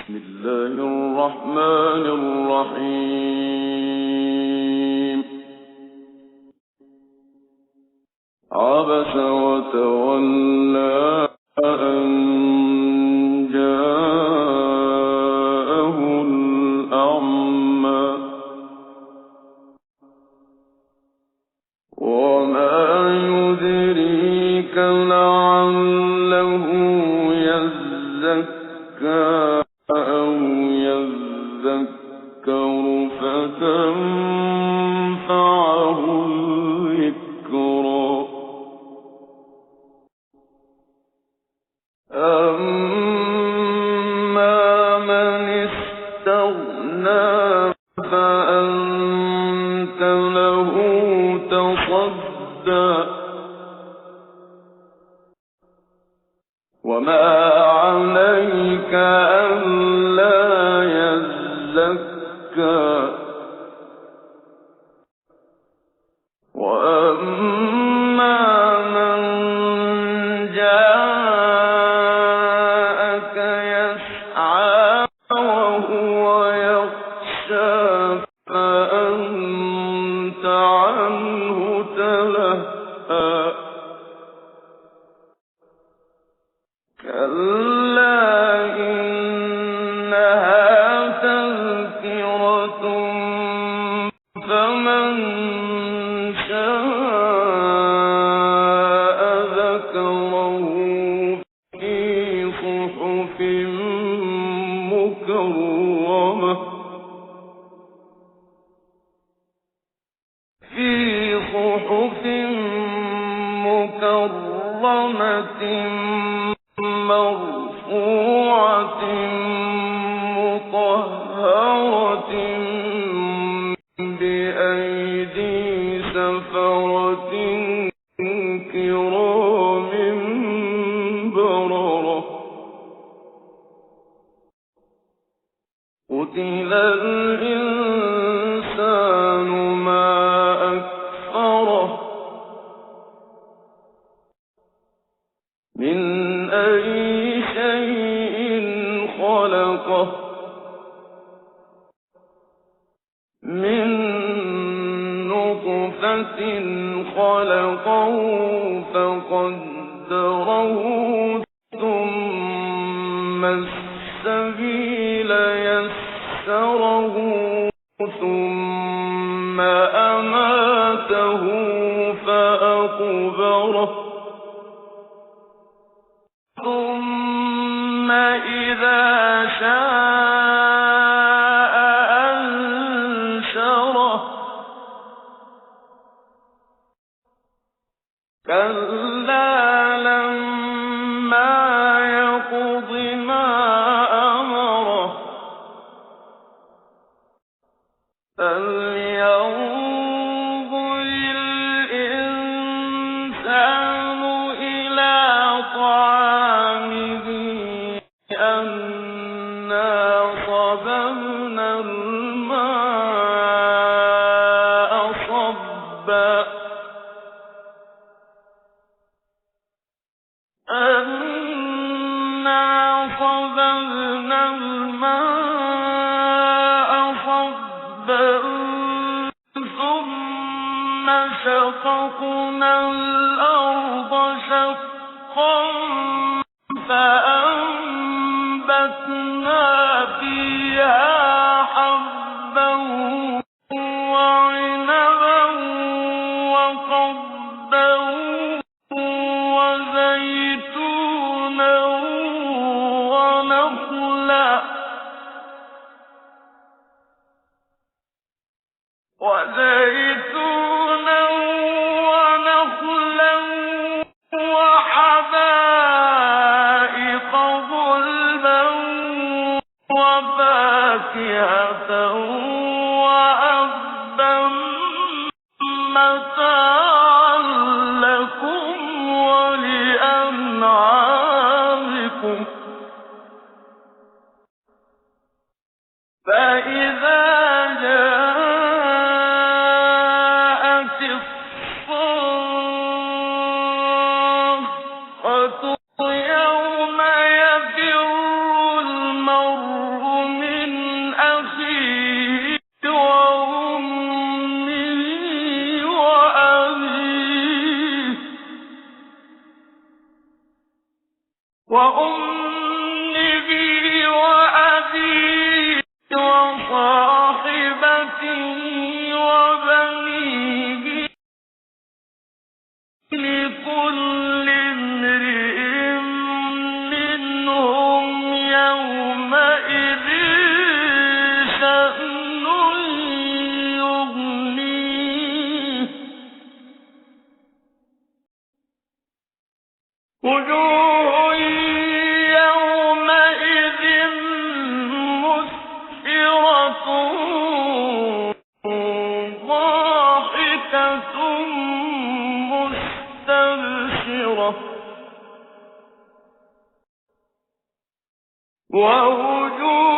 بسم الله الرحمن الرحيم. عبس وتولى أن جاءه الأعمى وما يدريك لعله يزكى أو يذكر فتنفعه الذكرى. أما من استغنى فأنت له تصدى وما عليك ألا يزكى. وأما من جاءك يسعى وهو يخشى فأنت عنه تلهى. كلا إنها تذكرة فمن شاء ذكره في صحف مكرمة مرفوعة مطهرة بأيدي سفرة كرام بررة. قتل الإنسان ما أكفره من أي شيء خلقه من نطفة خلقه فقدره ثم السبيل يسره ثم أماته فأقبره ثم إذا شاء أنشره. كلا لما يقض ما أمره فلينظر الإنسان إلى طعامه أنا صببنا الماء صبا ثم شققنا الأرض شقا فأنبتنا فيها حبا وعنبا وقضبا وزيتونا ونخلا وحدائق غلبا وفاكهة وأبا متاعا لكم ولأنعامكم. فإذا جاءت الصاخة يوم يفر المرء وجوه